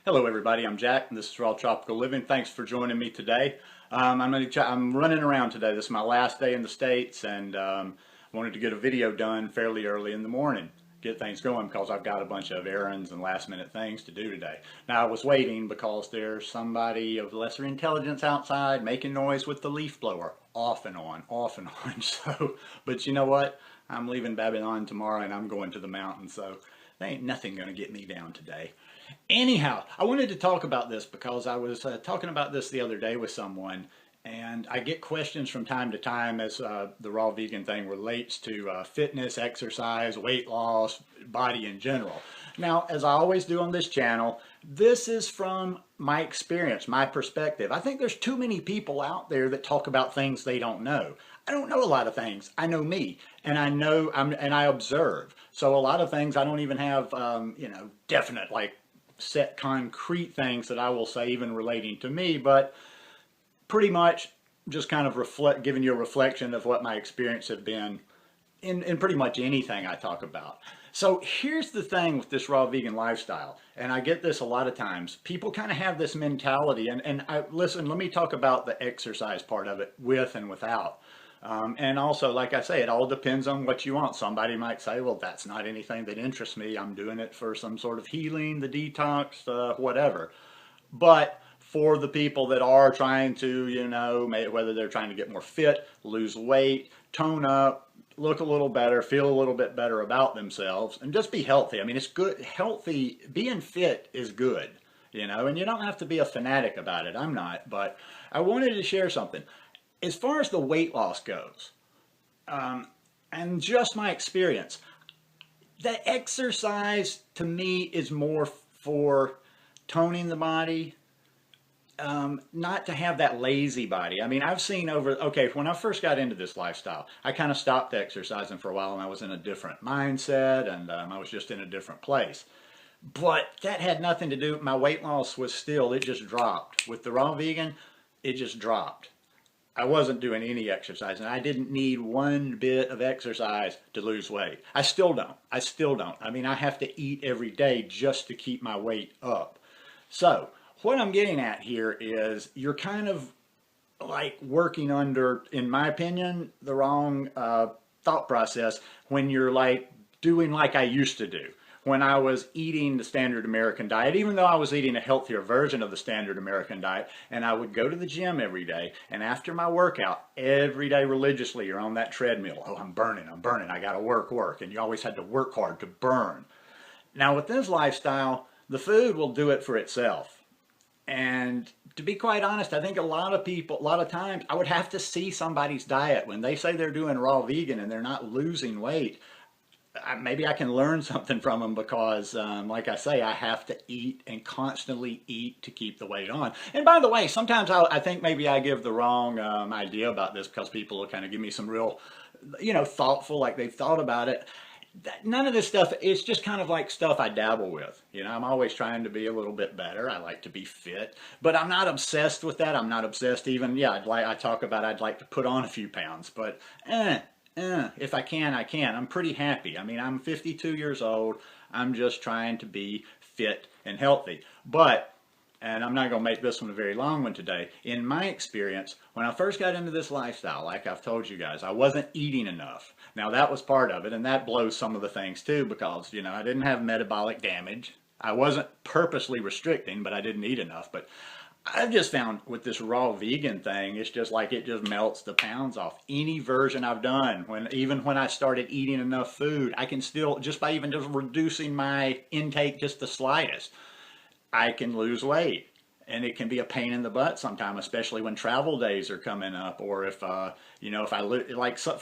Hello everybody, I'm Jack and this is Raw Tropical Living. Thanks for joining me today. I'm running around today. This is my last day in the States and wanted to get a video done fairly early in the morning. Get things going because I've got a bunch of errands and last minute things to do today. Now I was waiting because there's somebody of lesser intelligence outside making noise with the leaf blower. Off and on, off and on. But you know what? I'm leaving Babylon tomorrow and I'm going to the mountains, so there ain't nothing going to get me down today. Anyhow, I wanted to talk about this because I was talking about this the other day with someone, and I get questions from time to time as the raw vegan thing relates to fitness, exercise, weight loss, body in general. Now, as I always do on this channel, this is from my experience, my perspective. I think there's too many people out there that talk about things they don't know. I don't know a lot of things. I know me, and I observe. So a lot of things I don't even have, definite like set concrete things that I will say even relating to me, but pretty much just kind of giving you a reflection of what my experience have been in pretty much anything I talk about. So here's the thing with this raw vegan lifestyle, and I get this a lot of times. People kind of have this mentality, listen, let me talk about the exercise part of it with and without. And also, like I say, it all depends on what you want. Somebody might say, well, that's not anything that interests me. I'm doing it for some sort of healing, the detox, whatever. But for the people that are trying to, whether they're trying to get more fit, lose weight, tone up, look a little better, feel a little bit better about themselves, and just be healthy. I mean, it's good. Healthy, being fit is good, and you don't have to be a fanatic about it. I'm not, but I wanted to share something. As far as the weight loss goes, and just my experience, the exercise to me is more for toning the body, not to have that lazy body. I mean, I've seen when I first got into this lifestyle, I kind of stopped exercising for a while and I was in a different mindset and I was just in a different place. But that had nothing to do, my weight loss was still, it just dropped. With the raw vegan, it just dropped. I wasn't doing any exercise and I didn't need one bit of exercise to lose weight. I still don't. I mean, I have to eat every day just to keep my weight up. So what I'm getting at here is you're kind of like working under, in my opinion, the wrong thought process when you're like doing like I used to do. When I was eating the standard American diet, even though I was eating a healthier version of the standard American diet, and I would go to the gym every day, and after my workout, every day religiously, you're on that treadmill. Oh, I'm burning, I gotta work. And you always had to work hard to burn. Now with this lifestyle, the food will do it for itself. And to be quite honest, I think a lot of times, I would have to see somebody's diet. When they say they're doing raw vegan and they're not losing weight, maybe I can learn something from them because, like I say, I have to eat and constantly eat to keep the weight on. And by the way, sometimes I think maybe I give the wrong idea about this because people will kind of give me some real, thoughtful, like they've thought about it. None of this stuff, it's just kind of like stuff I dabble with. I'm always trying to be a little bit better. I like to be fit, but I'm not obsessed with that. I'm not obsessed even, I talk about I'd like to put on a few pounds, but if I can, I can. I'm pretty happy. I mean, I'm 52 years old. I'm just trying to be fit and healthy. And I'm not going to make this one a very long one today. In my experience, when I first got into this lifestyle, like I've told you guys, I wasn't eating enough. Now that was part of it, and that blows some of the things too, because, I didn't have metabolic damage. I wasn't purposely restricting, but I didn't eat enough. But I've just found with this raw vegan thing, it's just like it just melts the pounds off. Any version I've done, even when I started eating enough food, I can still, just by even just reducing my intake just the slightest, I can lose weight. And it can be a pain in the butt sometimes, especially when travel days are coming up, or if, for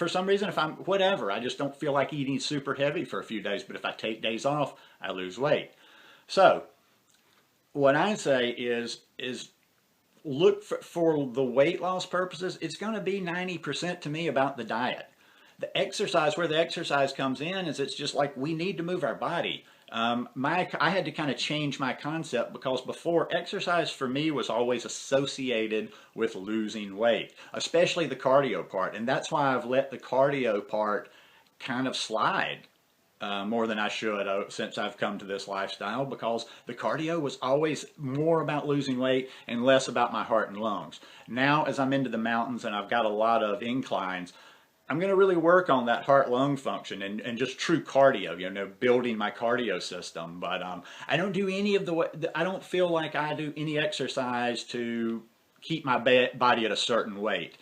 some reason, if I'm, whatever, I just don't feel like eating super heavy for a few days, but if I take days off, I lose weight. So, what I say is look for the weight loss purposes. It's going to be 90% to me about the diet. The exercise, where the exercise comes in, is it's just like we need to move our body. I had to kind of change my concept because before, exercise for me was always associated with losing weight, especially the cardio part. And that's why I've let the cardio part kind of slide. more than I should since I've come to this lifestyle, because the cardio was always more about losing weight and less about my heart and lungs. Now, as I'm into the mountains and I've got a lot of inclines, I'm going to really work on that heart-lung function and just true cardio, building my cardio system. But I don't do any of I don't feel like I do any exercise to keep my body at a certain weight.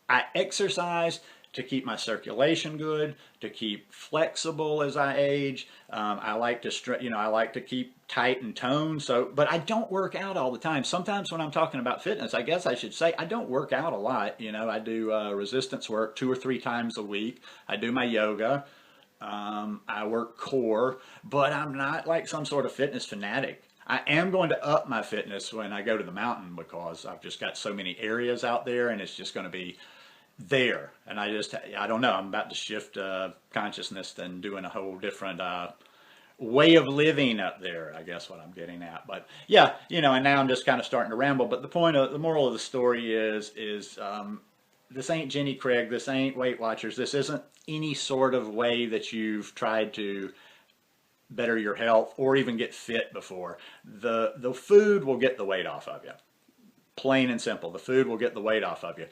I exercise to keep my circulation good, to keep flexible as I age. I like to, I like to keep tight and toned. So, but I don't work out all the time. Sometimes when I'm talking about fitness, I guess I should say I don't work out a lot. I do resistance work 2 or 3 times a week. I do my yoga. I work core, but I'm not like some sort of fitness fanatic. I am going to up my fitness when I go to the mountain, because I've just got so many areas out there, and it's just going to be there. And I don't know, I'm about to shift consciousness and doing a whole different way of living up there, I guess what I'm getting at. But yeah, and now I'm just kind of starting to ramble. But the moral of the story is this ain't Jenny Craig, this ain't Weight Watchers, this isn't any sort of way that you've tried to better your health or even get fit before. The food will get the weight off of you. Plain and simple, the food will get the weight off of you.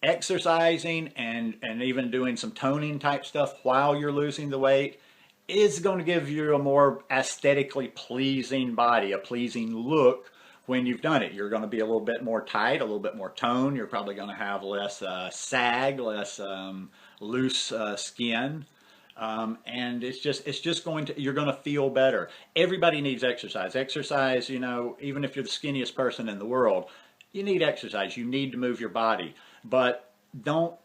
Exercising and even doing some toning type stuff while you're losing the weight is going to give you a more aesthetically pleasing body, a pleasing look when you've done it. You're going to be a little bit more tight, a little bit more toned. You're probably going to have less sag, less loose skin. And it's just you're going to feel better. Everybody needs exercise. Exercise, even if you're the skinniest person in the world, you need exercise. You need to move your body. But don't,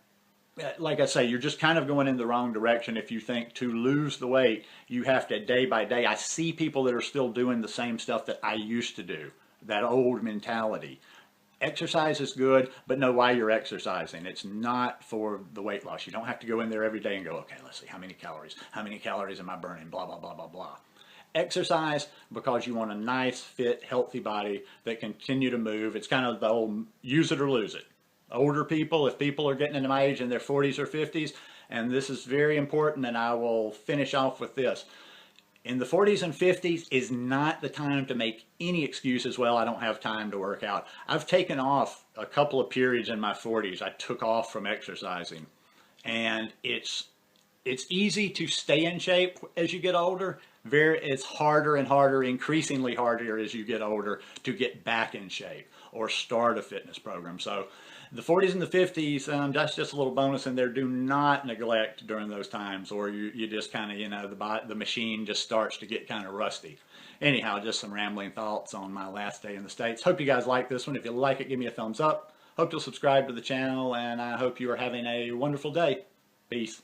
like I say, you're just kind of going in the wrong direction if you think to lose the weight, you have to day by day. I see people that are still doing the same stuff that I used to do, that old mentality. Exercise is good, but know why you're exercising. It's not for the weight loss. You don't have to go in there every day and go, okay, let's see, how many calories am I burning, blah, blah, blah, blah, blah. Exercise because you want a nice, fit, healthy body that continue to move. It's kind of the old use it or lose it. Older people, if people are getting into my age in their 40s or 50s, and this is very important, and I will finish off with this. In the 40s and 50s is not the time to make any excuses, well, I don't have time to work out. I've taken off a couple of periods in my 40s. I took off from exercising. And it's easy to stay in shape as you get older. It's harder and harder, increasingly harder as you get older, to get back in shape or start a fitness program. So the 40s and the 50s, that's just a little bonus in there. Do not neglect during those times, or you just kind of, the machine just starts to get kind of rusty. Anyhow, just some rambling thoughts on my last day in the States. Hope you guys like this one. If you like it, give me a thumbs up. Hope you'll subscribe to the channel, and I hope you are having a wonderful day. Peace.